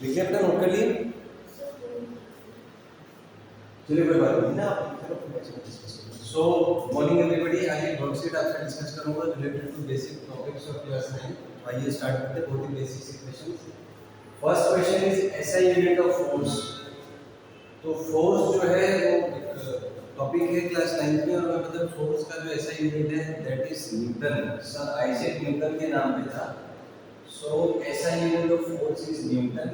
देखिए अपना नोट कर लिए। चलिए कोई बात नहीं ना, आप सो मॉर्निंग एवरीबॉडी। आज एक वर्कशीट आपसे डिस्कस करूंगा related to basic topics of class 9। तो आइए स्टार्ट करते हैं, बहुत ही बेसिक से question. First question is SI unit of force. तो फोर्स जो है वो टॉपिक है क्लास 9 में, और मतलब फोर्स का जो एसआई यूनिट है that is Newton. Sir Isaac Newton के नाम पे था। So SI unit of force is Newton.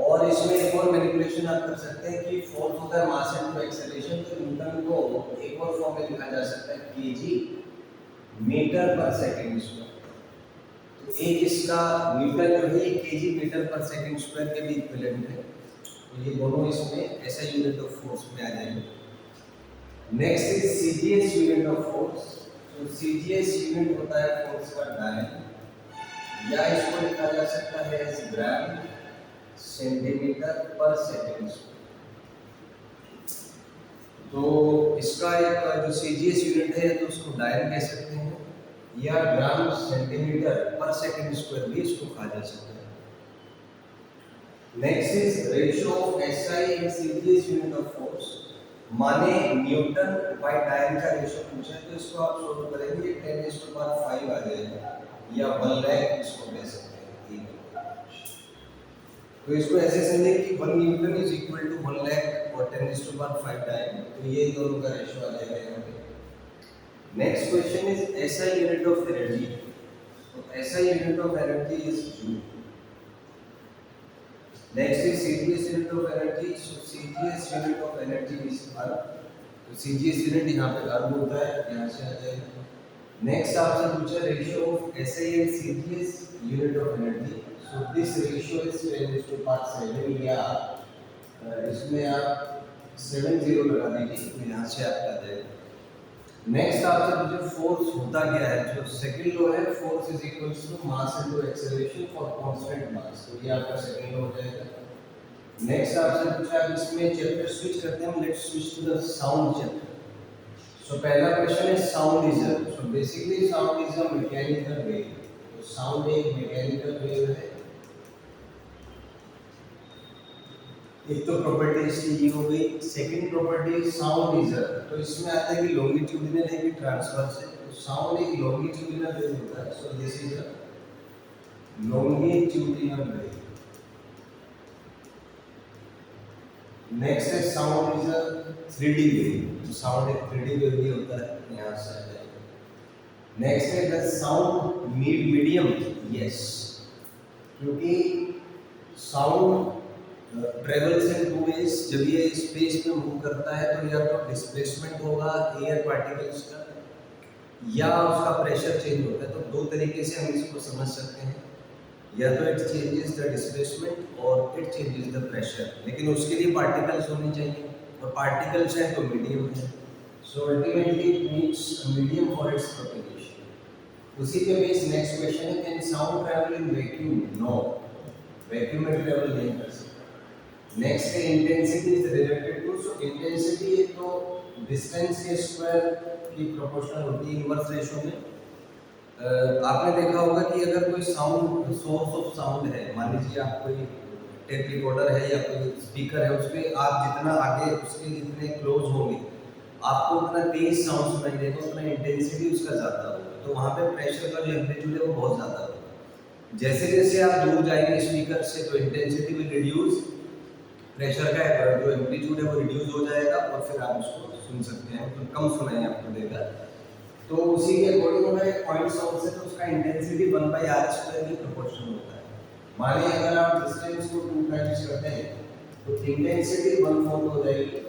और इसमें एक और मैनिपुलेशन आप कर सकते हैं कि फोर्स होता है मास इनटू एक्सेलरेशन। तो न्यूटन को एक और फॉर्म में लिखा जा सकता है केजी मीटर पर सेकंड स्क्वायर। तो एक इसका न्यूटन जो है केजी मीटर पर सेकंड स्क्वायर के भी इक्विवेलेंट है। तो ये दोनों इसमें ऐसा यूनिट ऑफ फोर्स में आ जाएंगे। Next is CGS unit of force. तो सीजीएस यूनिट होता है फोर्स का डायन, या इसको लिखा जा सकता है एज ग्राम सेंटीमीटर पर सेकंड स्क्वायर। तो इसका एक जो सीजीएस यूनिट है तो उसको डायन कह सकते हैं, या ग्राम सेंटीमीटर पर सेकंड स्क्वायर भी इसको कहा जा सकता है। Next is ratio of SI and CGS unit of force. माने न्यूटन बाय डायन का रेशियो पूछा है तो इसको आप सोल्व करेंगे 10⁵ आ जाएगा, या 1 लाख इसको ले सकते हैं। तो इसको ऐसे समझे कि 1 newton is equal to 1 lakh और 10⁵ टाइम। तो ये दोनों का रेशियो आ जाएगा यहाँ पे। Next question is SI unit of energy. तो SI unit of energy is joule. Next is CGS unit of energy. So CGS unit of energy is erg. तो सीजीएस यूनिट यहाँ पे अर्थ होता है, यहाँ से आ जाएगा। नेक्स्ट आपसे पूछा ratio of SI and CGS unit of energy. So this ratio is 10⁻7, या इसमें आप 7 लगा दीजिए तो यहाँ से आपका आ जाएगा। नेक्स्ट आपसे पूछे फोर्स होता क्या है। जो सेकंड लॉ है force is equal to mass into acceleration for constant mass. तो ये आपका सेकंड लॉ हो जाएगा। नेक्स्ट आपसे पूछा अब इसमें चैप्टर स्विच करते हैं, let's switch to the sound chapter. So पहला क्वेश्चन है sound is a. So basically sound is a mechanical wave. तो साउंड एक मैकेनिकल वेव है। एक तो प्रॉपर्टी इसकी ये हो गई। Second property sound is a. तो इसमें आता है कि लॉन्गिट्यूडिनल है कि ट्रांसवर्स है। तो साउंड एक लॉन्गिट्यूडिनल वेव होता है। So this is a longitudinal wave. Next है sound is a 3D wave. तो साउंड एक 3D वेव भी होता है, यहाँ से आ जाएगा। नेक्स्ट है the sound need medium. Yes, क्योंकि sound travels in two ways. जब ये स्पेस में मूव करता है तो या तो डिस्प्लेसमेंट होगा एयर पार्टिकल्स का, या उसका प्रेशर चेंज होता है। तो दो तरीके से हम इसको समझ सकते हैं, या तो इट चेंजेस द डिस्प्लेसमेंट और इट चेंजेस द प्रेशर। लेकिन उसके लिए पार्टिकल्स होने चाहिए, और पार्टिकल्स हैं तो मीडियम है। So ultimately it needs a medium for its propagation. उसी के बेस नेक्स्ट क्वेश्चन है can sound travel in vacuum. No, vacuum में ट्रैवल नहीं कर सकता। नेक्स्ट है intensity is related to. So intensity एक तो डिस्टेंस के स्क्वायर की प्रोपोर्शनल होती है इनवर्स रेशियो में। आपने देखा होगा कि अगर कोई साउंड सोर्स ऑफ साउंड है, मान लीजिए आप कोई टेप रिकॉर्डर है या कोई स्पीकर है, उसमें आप जितना आगे उसके जितने क्लोज होंगे आपको उतना तेज साउंड सुनाई देगा, उतना इंटेंसिटी उसका ज़्यादा होगा। तो वहाँ पे प्रेशर का जो एम्पलीट्यूड है वो बहुत ज़्यादा होगा। जैसे जैसे आप दूर जाएंगे स्पीकर से तो इंटेंसिटी विल रिड्यूस, प्रेशर का जो एम्पलीट्यूड है वो रिड्यूस हो जाएगा, और फिर आप उसको सुन सकते हैं, मतलब कम सुनाई आपको देगा। तो उसी के अकॉर्डिंग अगर एक पॉइंट सोर्स है तो उसका इंटेंसिटी 1/r² की प्रोपोर्शनल होता है। मानिए अगर आप डिस्टेंस को 2 टाइम्स करते हैं तो इंटेंसिटी 1/4 हो जाएगी।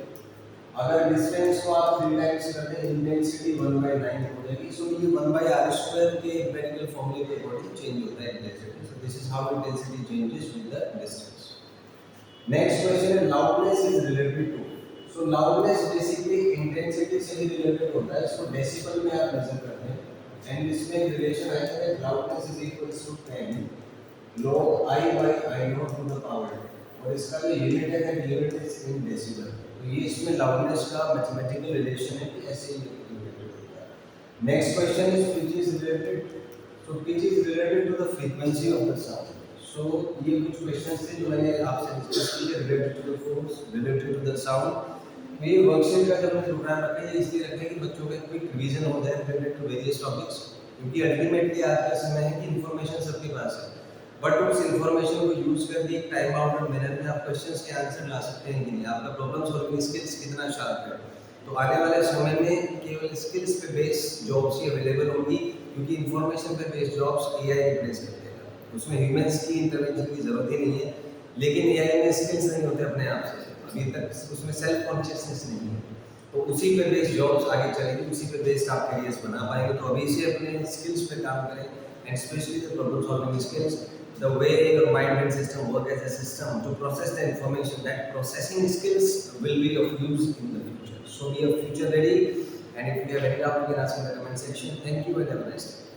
अगर डिस्टेंस को आप 3 टाइम्स करते हैं इंटेंसिटी 1/9 हो जाएगी। सो ये 1/r² के एम्पिरिकल फॉर्मूले के अकॉर्डिंग चेंज होता है intensity. So this is how intensity changes with the distance. Next question है loudness is related to. So loudness basically intensity से ही रिलेटेड होता है। इसको डेसिबल में आप मेजर करते हैं, एंड इसमें रिलेशन आएगा कि loudness is equals to 10 log I/I0 to the power, और इसका जो यूनिट है that unit is in decibel. तो ये इसमें लाउडनेस का मैथमेटिकल रिलेशन है कि ऐसे ही रिलेटेड होता है। Next question is pitch is related. So pitch is related to the frequency of the sound. So ये कुछ क्वेश्चंस थे जो मैंने आपसे डिस्कस किए related to the force, related to the sound. ये वर्कशीट का जब मैं प्रोग्राम रखा है इसलिए रखा है कि बच्चों का क्विक रिवीजन हो जाए रिलेटेड टू वेरियस टॉपिक्स, क्योंकि अल्टीमेटली आज का समय है कि इन्फॉर्मेशन सबके पास है, बट उस इन्फॉर्मेशन को यूज करके एक टाइम बाउंडेड मैनर में आप क्वेश्चंस के आंसर ला सकते हैं कि नहीं, आपका प्रॉब्लम सॉल्विंग स्किल्स कितना शार्प है। तो आने वाले समय में केवल स्किल्स पे बेस जॉब्स ही अवेलेबल होंगी, क्योंकि इन्फॉर्मेशन पे बेस्ड जॉब्स एआई रिप्लेस कर देगा, उसमें ह्यूमंस की इंटरवेंशन की जरूरत ही नहीं है। लेकिन एआई में स्किल्स नहीं होते अपने आप से, अभी तक उसमें सेल्फ कॉन्शियसनेस नहीं है, तो उसी पे बेस्ड जॉब्स आगे चलेंगी, उसी पे बेस्ड आप करियर्स बना पाएंगे। तो अभी से अपने स्किल्स पे काम करें, and specially the problem solving skills, the way your mind and system work as a system to process the information. That processing skills will be of use in the future. So be a future ready, and if you have any doubt you can ask in the comment section. Thank you and have a nice day.